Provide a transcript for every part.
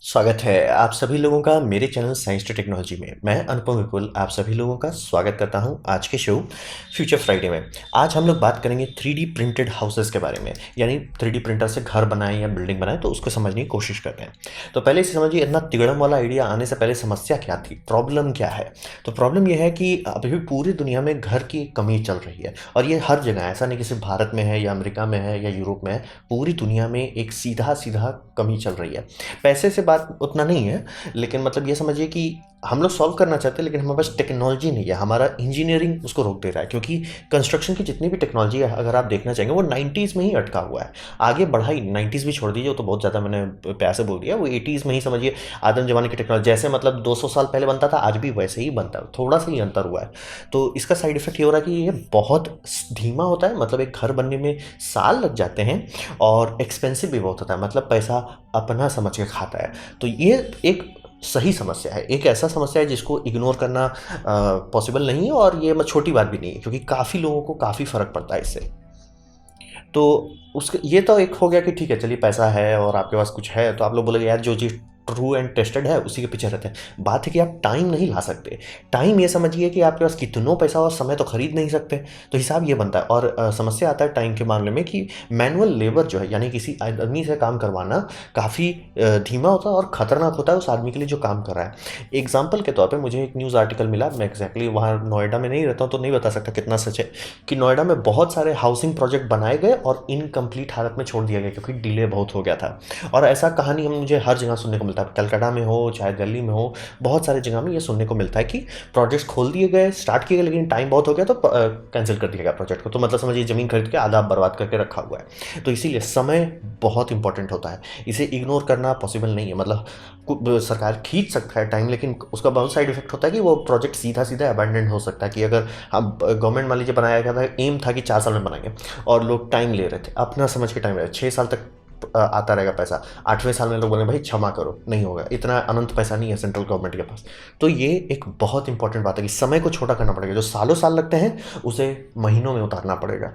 स्वागत है आप सभी लोगों का मेरे चैनल साइंस टू टेक्नोलॉजी में। मैं अनुपम विपुल आप सभी लोगों का स्वागत करता हूं आज के शो फ्यूचर फ्राइडे में। आज हम लोग बात करेंगे 3D प्रिंटेड हाउसेस के बारे में, यानी 3D प्रिंटर से घर बनाएं या बिल्डिंग बनाएं तो उसको समझने की कोशिश करते हैं। तो पहले से समझिए, इतना तिगड़म वाला आइडिया आने से पहले समस्या क्या थी, प्रॉब्लम क्या है। तो प्रॉब्लम यह है कि अभी भी पूरी दुनिया में घर की कमी चल रही है, और ये हर जगह है। ऐसा नहीं कि सिर्फ भारत में है या अमेरिका में है या यूरोप में है, पूरी दुनिया में एक सीधा सीधा कमी चल रही है। पैसे से बात उतना नहीं है, लेकिन मतलब ये समझिए कि हम लोग सॉल्व करना चाहते हैं, लेकिन हमारे पास टेक्नोलॉजी नहीं है, हमारा इंजीनियरिंग उसको रोक दे रहा है। क्योंकि कंस्ट्रक्शन की जितनी भी टेक्नोलॉजी है, अगर आप देखना चाहेंगे, वो 90s में ही अटका हुआ है। आगे बढ़ा ही 90s भी छोड़ दीजिए, वो तो बहुत ज़्यादा मैंने प्यार से बोल दिया। वो 80s में ही समझिए, आदम जमाने की टेक्नोलॉजी जैसे मतलब 200 साल पहले बनता था, आज भी वैसे ही बनता है, थोड़ा सा ही अंतर हुआ है। तो इसका साइड इफेक्ट ये हो रहा है कि ये बहुत धीमा होता है, मतलब एक घर बनने में साल लग जाते हैं, और एक्सपेंसिव भी बहुत होता है, मतलब पैसा अपना समझ के खाता है। तो ये एक सही समस्या है, एक ऐसा समस्या है जिसको इग्नोर करना पॉसिबल नहीं है, और ये छोटी बात भी नहीं है, क्योंकि काफ़ी लोगों को काफ़ी फ़र्क पड़ता है इससे। तो उसके ये तो एक हो गया कि ठीक है, चलिए पैसा है और आपके पास कुछ है, तो आप लोग बोलोगे यार जो चीज़ ट्रू एंड टेस्टेड है उसी के पीछे रहते हैं। बात है कि आप टाइम नहीं ला सकते। टाइम ये समझिए कि आपके पास कितनों पैसा और समय तो खरीद नहीं सकते। तो हिसाब ये बनता है, और समस्या आता है टाइम के मामले में कि मैनुअल लेबर जो है, यानी किसी आदमी से काम करवाना काफ़ी धीमा होता है और ख़तरनाक होता है उस आदमी के लिए जो काम कर रहा है। एग्जाम्पल के तौर पर मुझे एक न्यूज़ आर्टिकल मिला, मैं एग्जैक्टली वहाँ नोएडा में नहीं रहता हूँ तो नहीं बता सकता कितना सच है, कि नोएडा में बहुत सारे हाउसिंग प्रोजेक्ट बनाए गए और इनकम्प्लीट हालत में छोड़ दिया गया क्योंकि डिले बहुत हो गया था। और ऐसा कहानी हम मुझे हर जगह सुनने को मिलता है, कलकत्ता में हो चाहे दिल्ली में हो, बहुत सारी जगह में ये सुनने को मिलता है कि प्रोजेक्ट्स खोल दिए गए, स्टार्ट किए गए, लेकिन टाइम बहुत हो गया तो कैंसिल कर दिया गया प्रोजेक्ट को। तो मतलब समझिए ज़मीन खरीद के आधा बर्बाद करके रखा हुआ है। तो इसीलिए समय बहुत इंपॉर्टेंट होता है, इसे इग्नोर करना पॉसिबल नहीं है। मतलब सरकार खींच सकता है टाइम, लेकिन उसका बहुत साइड इफेक्ट होता है कि वो प्रोजेक्ट सीधा सीधा अबैंडन हो सकता है। कि अगर हम गवर्नमेंट मान लीजिए बनाया गया था, एम था कि 4 साल में बनाएंगे, और लोग टाइम ले रहे थे, अपना समझ के टाइम ले रहे थे, 6 साल तक आता रहेगा पैसा, 8वें साल में लोग बोले भाई क्षमा करो, नहीं होगा, इतना अनंत पैसा नहीं है सेंट्रल गवर्नमेंट के पास। तो ये एक बहुत इंपॉर्टेंट बात है कि समय को छोटा करना पड़ेगा, जो सालों साल लगते हैं उसे महीनों में उतारना पड़ेगा।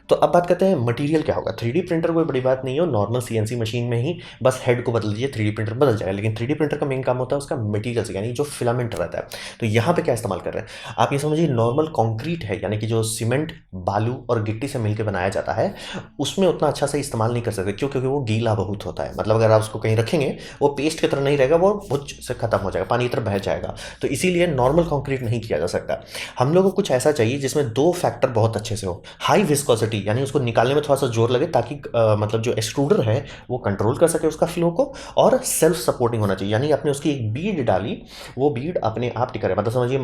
तो अब बात करते हैं मटेरियल क्या होगा। 3D प्रिंटर कोई बड़ी बात नहीं है, नॉर्मल CNC मशीन में ही बस हेड को बदल दीजिए, 3D प्रिंटर बदल जाएगा। लेकिन 3D प्रिंटर का मेन काम होता है उसका मटेरियल से, यानी जो फिलामेंट रहता है। तो यहाँ पे क्या इस्तेमाल कर रहे हैं आप, ये समझिए नॉर्मल कंक्रीट है, यानी कि जो सीमेंट, बालू और गिट्टी से मिलकर बनाया जाता है, उसमें उतना अच्छा से इस्तेमाल नहीं कर सकते। क्यों? क्योंकि वो गीला बहुत होता है। मतलब अगर आप उसको कहीं रखेंगे, वो पेस्ट की तरह नहीं रहेगा, वो भुज से खत्म हो जाएगा, पानी की तरह बह जाएगा। तो इसीलिए नॉर्मल कंक्रीट नहीं किया जा सकता। हम लोगों को कुछ ऐसा चाहिए जिसमें 2 फैक्टर बहुत अच्छे से हो। हाई विस्कोसिटी, यानी उसको निकालने में थोड़ा सा जोर लगे, ताकि मतलब जो एक्सट्रूडर है वो कंट्रोल कर सके उसका फ्लो को। और सेल्फ सपोर्टिंग होना चाहिए, यानी आपने उसकी एक बीड डाली, वो बीड अपने आप टिका रहे। मतलब समझिए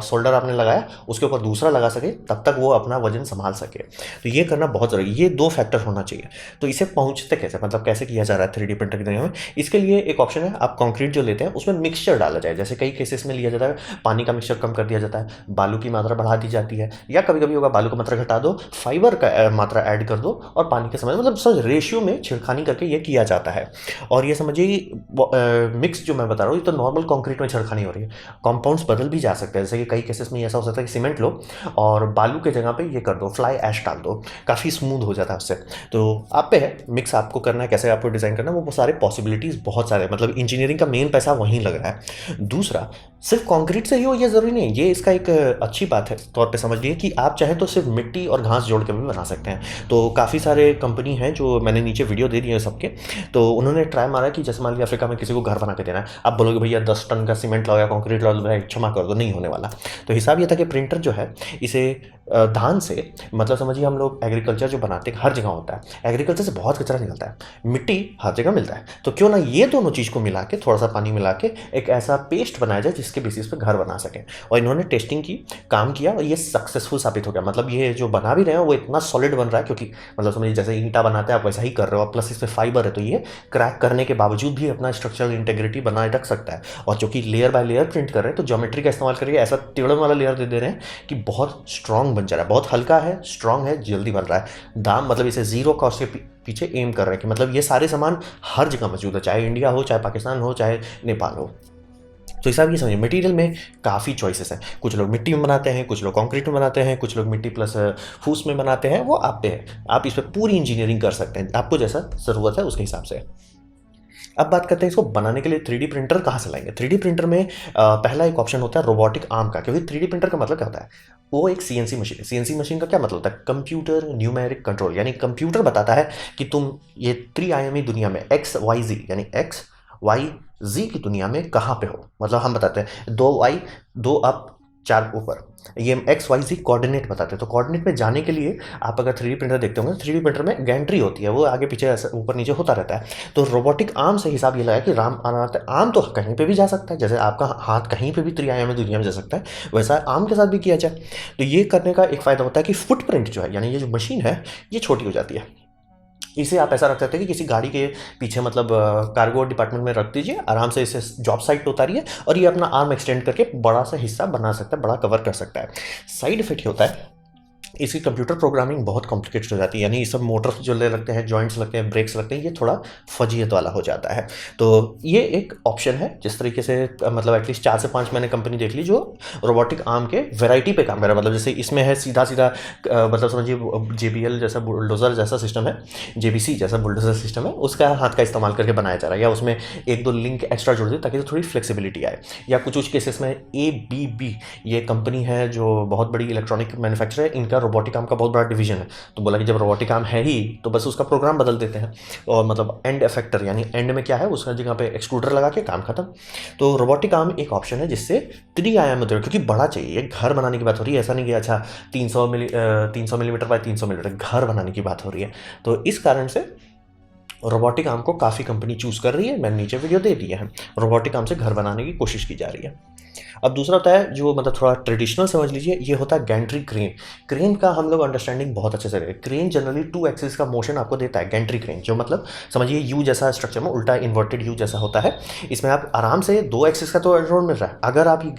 शोल्डर आपने लगाया, उसके ऊपर दूसरा लगा सके, तब तक वो अपना वजन संभाल सके। तो ये करना बहुत जरूरी, ये 2 फैक्टर होना चाहिए। तो इसे पहुंचते कैसे, मतलब कैसे किया जा रहा है 3D प्रिंटर की दुनिया में। इसके लिए एक ऑप्शन है, आप कंक्रीट जो लेते हैं उसमें मिक्सचर डाला जाए। जैसे कई केसेस में लिया जाता है, पानी का मिक्सचर कम कर दिया जाता है, बालू की मात्रा बढ़ा दी जाती है, या कभी कभी होगा बालू की मात्रा घटा दो, फाइबर का मात्रा ऐड कर दो, और पानी के समय मतलब समझ रेशियो में छिड़खानी करके ये किया जाता है। और ये समझिए मिक्स जो मैं बता रहा हूँ, ये तो नॉर्मल कंक्रीट में छिड़खानी हो रही है। कंपाउंड्स बदल भी जा सकते हैं, जैसे कि कई केसेस में ऐसा हो सकता है कि सीमेंट लो और बालू के जगह पे ये कर दो, फ्लाई ऐश डाल दो, काफ़ी स्मूथ हो जाता है उससे। तो आप पे है, मिक्स आपको करना है, कैसे आपको डिज़ाइन करना है, वो सारे पॉसिबिलिटीज़ बहुत सारे, मतलब इंजीनियरिंग का मेन पैसा वहीं लग रहा है। दूसरा, सिर्फ कंक्रीट से ही हो ये ज़रूरी नहीं है। ये इसका एक अच्छी बात है तौर पे समझिए कि आप चाहे तो सिर्फ मिट्टी और घास जोड़ के भी बना सकते हैं। तो काफ़ी सारे कंपनी हैं, जो मैंने नीचे वीडियो दे दिए हैं सबके, तो उन्होंने ट्राई मारा कि जैसे मान लिया अफ्रीका में किसी को घर बना के देना है, आप बोलोगे भैया 10 टन का सीमेंट लगाया, कंक्रीट लगा, भाई क्षमा कर दो, नहीं होने वाला। तो हिसाब ये था कि प्रिंटर जो है इसे धान से, मतलब समझिए हम लोग एग्रीकल्चर जो बनाते हैं हर जगह होता है, एग्रीकल्चर से बहुत कचरा निकलता है, मिट्टी हर जगह मिलता है, तो क्यों ना ये दोनों चीज़ को मिला के, थोड़ा सा पानी मिला के एक ऐसा पेस्ट बनाया जाए जिसके बेसिस पे घर बना सकें। और इन्होंने टेस्टिंग की, काम किया, और ये सक्सेसफुल साबित हो गया। मतलब ये जो बना भी रहे हैं वो इतना सॉलिड बन रहा है, क्योंकि मतलब समझिए जैसे ईंटा बनाते हैं आप वैसा ही कर रहे हो, प्लस इसमें फाइबर है, तो ये क्रैक करने के बावजूद भी अपना स्ट्रक्चरल इंटेग्रिटी बनाए रख सकता है। और जो कि लेयर बाय लेयर प्रिंट कर रहे हैं, तो ज्योमेट्री का इस्तेमाल करके ऐसा टेढ़म वाला लेयर दे रहे हैं कि बहुत स्ट्रॉन्ग बन जा रहा है, बहुत हल्का है, स्ट्रॉन्ग है, जल्दी बन रहा है। दाम मतलब इसे जीरो कॉस्ट के पीछे एम कर रहे हैं कि मतलब ये सारे सामान हर जगह मौजूद है, चाहे इंडिया हो, चाहे पाकिस्तान हो, चाहे नेपाल हो। तो हिसाब ये समझिए, मटेरियल में काफ़ी चॉइसेस हैं। कुछ लोग मिट्टी में बनाते हैं, कुछ लोग कंक्रीट में बनाते हैं, कुछ लोग मिट्टी प्लस फूस में बनाते हैं, वो आप पे है। आप इस पर पूरी इंजीनियरिंग कर सकते हैं, आपको जैसा ज़रूरत है उसके हिसाब से। अब बात करते हैं इसको बनाने के लिए 3D प्रिंटर कहाँ से लाएंगे। 3D प्रिंटर में पहला एक ऑप्शन होता है रोबोटिक आर्म का, क्योंकि 3D प्रिंटर का मतलब क्या होता है, वो एक CNC मशीन है। CNC मशीन का क्या मतलब होता है, कंप्यूटर न्यूमेरिक कंट्रोल, यानी कंप्यूटर बताता है कि तुम ये त्रिआयामी दुनिया में XYZ यानी XYZ की दुनिया में कहाँ पे हो। मतलब हम बताते हैं 2 Y 2 अप 4 ऊपर, ये XYZ कोऑर्डिनेट बताते हैं। तो कोऑर्डिनेट में जाने के लिए आप अगर 3D प्रिंटर देखते होंगे, 3D प्रिंटर में गैंट्री होती है, वो आगे पीछे ऐसा ऊपर नीचे होता रहता है। तो रोबोटिक आर्म से हिसाब ये लगा कि राम आर्म तो कहीं पे भी जा सकता है, जैसे आपका हाथ कहीं पे भी त्रिआयामी दुनिया में जा सकता है, वैसा आर्म के साथ भी किया जाए। तो ये करने का एक फ़ायदा होता है कि फुटप्रिंट जो है, यानी ये जो मशीन है, ये छोटी हो जाती है। इसे आप ऐसा रख सकते हैं कि किसी गाड़ी के पीछे, मतलब कार्गो डिपार्टमेंट में रख दीजिए, आराम से इसे जॉब साइट पे उतारिए और ये अपना आर्म एक्सटेंड करके बड़ा सा हिस्सा बना सकता है, बड़ा कवर कर सकता है। साइड इफेक्ट होता है इसकी, कंप्यूटर प्रोग्रामिंग बहुत कॉम्प्लिकेटेड हो जाती है, यानी ये सब मोटर्स जो ले लगते हैं, जॉइंट्स लगते हैं, ब्रेक्स लगते हैं, ये थोड़ा फजीयत वाला हो जाता है। तो ये एक ऑप्शन है जिस तरीके से मतलब एटलीस्ट 4 से 5 मैंने कंपनी देख ली जो रोबोटिक आर्म के वेराइटी पे काम कर रहा है। मतलब जैसे इसमें है सीधा सीधा मतलब समझिए JBL जैसा बुलडोज़र जैसा सिस्टम है, JBC जैसा बुलडोज़र सिस्टम है, उसका हाथ का इस्तेमाल करके बनाया जा रहा है, या उसमें 1-2 लिंक एक्स्ट्रा जोड़ दिए ताकि थोड़ी फ्लेक्सिबिलिटी आए। या कुछ केसेस में ABB, ये कंपनी है जो बहुत बड़ी इलेक्ट्रॉनिक मैन्युफैक्चरर है, इनका रोबोटिक आर्म का बहुत बड़ा डिवीजन है। तो बोला कि जब रोबोटिक आर्म है ही तो बस उसका प्रोग्राम बदल देते हैं, और मतलब एंड इफेक्टर, यानी एंड में क्या है उसका जगह पे एक्सट्रूडर लगा के काम खत्म। तो रोबोटिक आर्म एक ऑप्शन है जिससे त्रिआयाम, क्योंकि बड़ा चाहिए, घर बनाने की बात हो रही है, ऐसा नहीं कि अच्छा 300 मिलीमीटर बाय 300 मिलीमीटर, घर बनाने की बात हो रही है। तो इस कारण से रोबोटिक आर्म को काफ़ी कंपनी चूज़ कर रही है, मैंने नीचे वीडियो दे दिया है। रोबोटिक आर्म से घर बनाने की कोशिश की जा रही है। अब दूसरा होता है जो मतलब थोड़ा ट्रेडिशनल समझ लीजिए, ये होता है गैंट्री क्रेन। क्रेन का हम लोग अंडरस्टैंडिंग बहुत अच्छे से करें। क्रेन जनरली 2 एक्सिस का मोशन आपको देता है। गैंट्री क्रेन जो मतलब समझिए यू जैसा स्ट्रक्चर में उल्टा इन्वर्टेड यू जैसा होता है, इसमें आप आराम से 2 एक्सिस का तो रोड मिल रहा है। अगर आप ये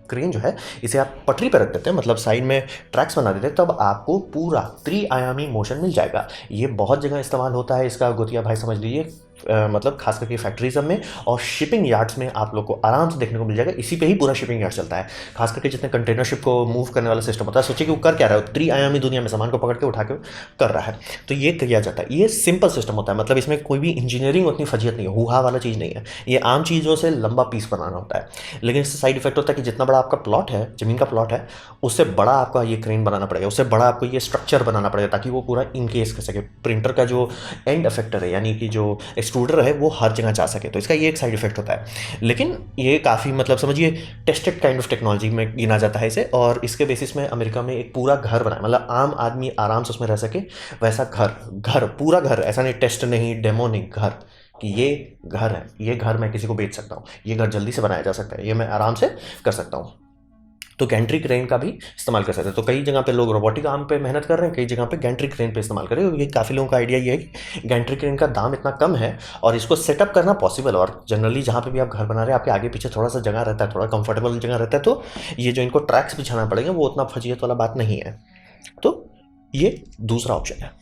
क्रेन जो है इसे आप पटरी पर रख देते हैं, मतलब साइड में ट्रैक्स बना देते हैं, तब आपको पूरा त्रिआयामी मोशन मिल जाएगा। ये बहुत जगह इस्तेमाल होता है इसका, गोतिया भाई समझ लीजिए, मतलब खास करके फैक्ट्री सब में और शिपिंग यार्ड्स में आप लोग को आराम से देखने को मिल जाएगा। इसी पे ही पूरा शिपिंग यार्ड चलता है, खास करके जितने कंटेनरशिप को मूव करने वाला सिस्टम होता है। सोचिए कि वो कर क्या रहा है, त्रिआयामी दुनिया में सामान को पकड़ के उठा के कर रहा है। तो ये किया जाता है, ये सिंपल सिस्टम होता है, मतलब इसमें कोई भी इंजीनियरिंग उतनी फजीयत नहीं है, हुआ वाला चीज़ नहीं है। ये आम चीज़ों से लंबा पीस बनाना होता है, लेकिन इससे साइड इफेक्ट होता है कि जितना बड़ा आपका प्लॉट है, जमीन का प्लॉट है, उससे बड़ा आपका ये क्रेन बनाना पड़ेगा, उससे बड़ा आपको ये स्ट्रक्चर बनाना पड़ेगा ताकि वो पूरा इनकेस कर सके। प्रिंटर का जो एंड इफेक्टर है, यानी कि जो एक्सट्रूडर है, वो हर जगह जा सके। तो इसका ये एक साइड इफेक्ट होता है, लेकिन ये काफ़ी मतलब समझिए टेस्टेड काइंड ऑफ टेक्नोलॉजी में गिना जाता है इसे। और इसके बेसिस में अमेरिका में एक पूरा घर बनाया, मतलब आम आदमी आराम से उसमें रह सके वैसा घर पूरा घर, ऐसा नहीं टेस्ट नहीं, डेमो नहीं, घर कि ये घर है, ये घर मैं किसी को बेच सकता हूँ, ये घर जल्दी से बनाया जा सकता है, ये मैं आराम से कर सकता हूँ। तो गैंट्री क्रेन का भी इस्तेमाल कर सकते हैं। तो कई जगह पे लोग रोबोटिक आर्म पे मेहनत कर रहे हैं, कई जगह पे गैंट्री क्रेन पे इस्तेमाल कर रहे हैं। ये काफ़ी लोगों का आइडिया ये है कि गैंट्री क्रेन का दाम इतना कम है और इसको सेटअप करना पॉसिबल है, और जनरली जहाँ पे भी आप घर बना रहे हैं आपके आगे पीछे थोड़ा सा जगह रहता है, थोड़ा कंफर्टेबल जगह रहता है, तो ये जो इनको ट्रैक्स बिछाना पड़ेगा वो उतना फजीयत वाला बात नहीं है। तो ये दूसरा ऑप्शन है।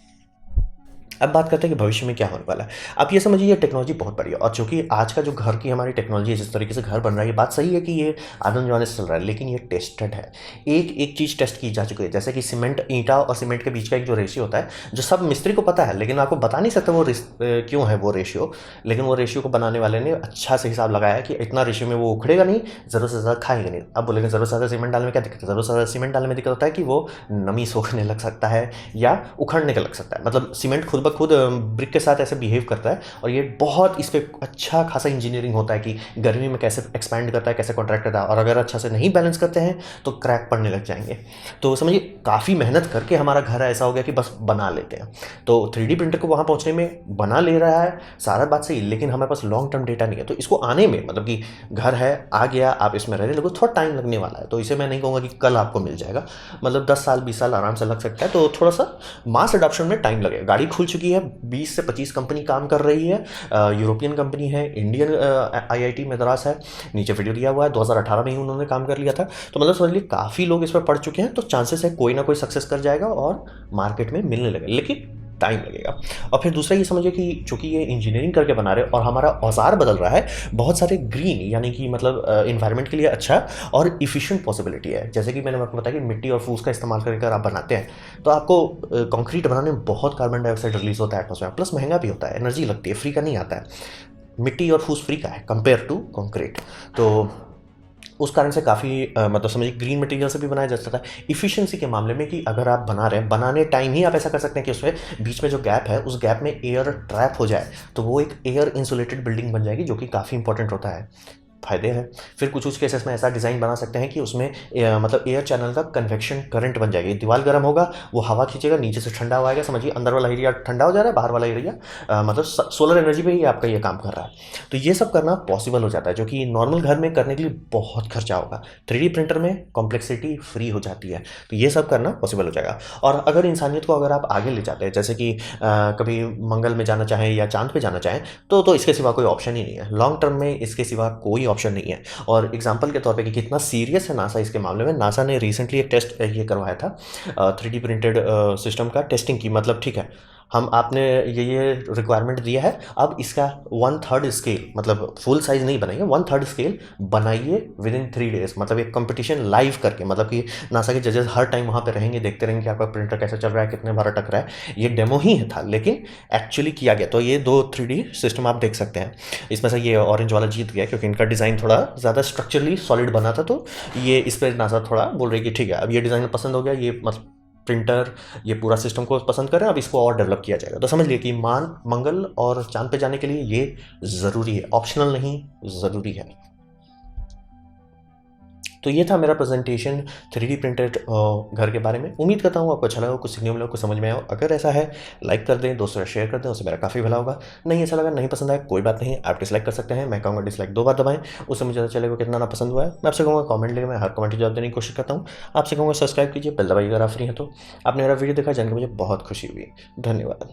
अब बात करते हैं कि भविष्य में क्या होने वाला है। आप ये समझिए ये टेक्नोलॉजी बहुत बढ़िया, और चूँकि आज का जो घर की हमारी टेक्नोलॉजी है, जिस तरीके से घर बन रहा है, ये बात सही है कि ये आदम ज़माने से चल रहा है, लेकिन ये टेस्टेड है। एक एक चीज़ टेस्ट की जा चुकी है, जैसे कि सीमेंट, ईंटा और सीमेंट के बीच का एक जो रेशियो होता है, जो सब मिस्त्री को पता है, लेकिन आपको बता नहीं सकते वो क्यों है वो रेशियो। लेकिन वो रेशियो को बनाने वाले ने अच्छा से हिसाब लगाया कि इतना रेशियो में वो उखड़ेगा नहीं, ज़रूरत से ज़्यादा खाएंगे नहीं। अब बोलेंगे ज़रूरत से ज़्यादा सीमेंट डालने में क्या दिक्कत है? ज़रूरत से ज़्यादा सीमेंट डालने में दिक्कत होता है कि वो नमी सोखने लग सकता है या उखड़ने का लग सकता है। मतलब सीमेंट खुद ब खुद ब्रिक के साथ ऐसे बिहेव करता है, और ये बहुत इस पर अच्छा खासा इंजीनियरिंग होता है कि गर्मी में कैसे एक्सपैंड करता है, कैसे कॉन्ट्रैक्ट करता है, और अगर अच्छा से नहीं बैलेंस करते हैं तो क्रैक पड़ने लग जाएंगे। तो समझिए काफ़ी मेहनत करके हमारा घर ऐसा हो गया कि बस बना लेते हैं। तो 3D प्रिंटर को वहाँ पहुँचने में बना ले रहा है, सारा बात सही, लेकिन हमारे पास लॉन्ग टर्म डेटा नहीं है। तो इसको आने में, मतलब कि घर है, आ गया, आप इसमें रहने लगो, थोड़ा टाइम लगने वाला है। तो इसे मैं नहीं कहूँगा कि कल आपको मिल जाएगा, मतलब 10 साल 20 साल आराम से लग सकता है। तो थोड़ा सा मास अडॉप्शन में टाइम लगेगा। गाड़ी खुल चुकी है, 20 से 25 कंपनी काम कर रही है, यूरोपियन कंपनी है, इंडियन IIT मद्रास है, नीचे वीडियो दिया हुआ है, 2018 में ही उन्होंने काम कर लिया था। तो मतलब समझ लीजिए काफ़ी लोग इस पर पढ़ चुके हैं, तो चांसेस है कोई ना कोई सक्सेस कर जाएगा और मार्केट में मिलने लगेगा, लेकिन टाइम लगेगा। और फिर दूसरा ये समझिए कि चूंकि ये इंजीनियरिंग करके बना रहे और हमारा औजार बदल रहा है, बहुत सारे ग्रीन, यानी कि मतलब इन्वायरमेंट के लिए अच्छा और इफिशिएंट पॉसिबिलिटी है। जैसे कि मैंने आपको बताया कि मिट्टी और फूस का इस्तेमाल करके आप बनाते हैं, तो आपको कंक्रीट बनाने में बहुत कार्बन डाइऑक्साइड रिलीज होता है एटमॉस्फेयर, प्लस महंगा भी होता है, एनर्जी लगती है, फ्री का नहीं आता है। मिट्टी और फूस फ्री का है कंपेयर टू कंक्रीट। तो उस कारण से काफ़ी मतलब समझिए ग्रीन मटेरियल से भी बनाया जा सकता है। इफ़िशिएंसी के मामले में कि अगर आप बना रहे हैं, बनाने टाइम ही आप ऐसा कर सकते हैं कि उसमें बीच में जो गैप है उस गैप में एयर ट्रैप हो जाए, तो वो एक एयर इंसुलेटेड बिल्डिंग बन जाएगी, जो कि काफ़ी इंपॉर्टेंट होता है, फ़ायदे हैं। फिर कुछ केसेस में ऐसा डिज़ाइन बना सकते हैं कि उसमें मतलब एयर चैनल का कन्वेक्शन करंट बन जाएगी। दीवार गर्म होगा, वो हवा खींचेगा, नीचे से ठंडा हवा आएगा, समझिए अंदर वाला एरिया ठंडा हो जा रहा है, बाहर वाला एरिया मतलब सोलर एनर्जी पे ही आपका ये काम कर रहा है। तो ये सब करना पॉसिबल हो जाता है, जो कि नॉर्मल घर में करने के लिए बहुत खर्चा होगा। 3D प्रिंटर में कॉम्प्लेक्सिटी फ्री हो जाती है, तो ये सब करना पॉसिबल हो जाएगा। और अगर इंसानियत को अगर आप आगे ले जाते हैं, जैसे कि कभी मंगल में जाना चाहें या चांद पे जाना चाहें, तो इसके सिवा कोई ऑप्शन ही नहीं है। लॉन्ग टर्म में इसके सिवा कोई ऑप्शन नहीं है। और एग्जांपल के तौर पे कि कितना सीरियस है नासा इसके मामले में, नासा ने रिसेंटली एक टेस्ट ये करवाया था 3D प्रिंटेड सिस्टम का टेस्टिंग की। मतलब ठीक है, हम आपने ये रिक्वायरमेंट दिया है, अब इसका 1/3 स्केल, मतलब फुल साइज नहीं बनाइए, 1/3 स्केल बनाइए विद इन 3 डेज। मतलब एक कंपटीशन लाइव करके, मतलब कि नासा के जजेस हर टाइम वहाँ पे रहेंगे, देखते रहेंगे कि आपका प्रिंटर कैसे चल रहा है, कितने बार अटक रहा है। ये डेमो ही था, लेकिन एक्चुअली किया गया। तो ये 2 3D सिस्टम आप देख सकते हैं। इसमें से ये ऑरेंज वाला जीत गया क्योंकि इनका डिज़ाइन थोड़ा ज़्यादा स्ट्रक्चरली सॉलिड बना था, तो ये इस पर नासा थोड़ा बोल रही कि ठीक है, अब ये डिज़ाइन पसंद हो गया, ये मतलब प्रिंटर ये पूरा सिस्टम को पसंद करें, अब इसको और डेवलप किया जाएगा। तो समझ लिए कि मंगल और चांद पे जाने के लिए ये ज़रूरी है, ऑप्शनल नहीं, ज़रूरी है। तो ये था मेरा प्रेजेंटेशन 3D प्रिंटेड घर के बारे में। उम्मीद करता हूँ आपको अच्छा लगा, कुछ सीखने मिला, कुछ समझ में आया। अगर ऐसा है, लाइक कर दें, दोस्तों से शेयर कर दें, उससे मेरा काफ़ी भला होगा। नहीं अच्छा लगा, नहीं पसंद आया, कोई बात नहीं, आप डिसलाइक कर सकते हैं। मैं कहूँगा डिसलाइक 2 बार दबाएं, उससे मुझे पता चलेगा कितना ना पसंद हुआ है। मैं आपसे कहूँगा कमेंट लेके मैं हर कमेंट की जवाब देने की कोशिश करता हूँ। आपसे कहूँगा सब्सक्राइब कीजिए, बेल दबाइए अगर आप फ्री हैं तो। आपने मेरा वीडियो देखा, जान के मुझे बहुत खुशी हुई। धन्यवाद।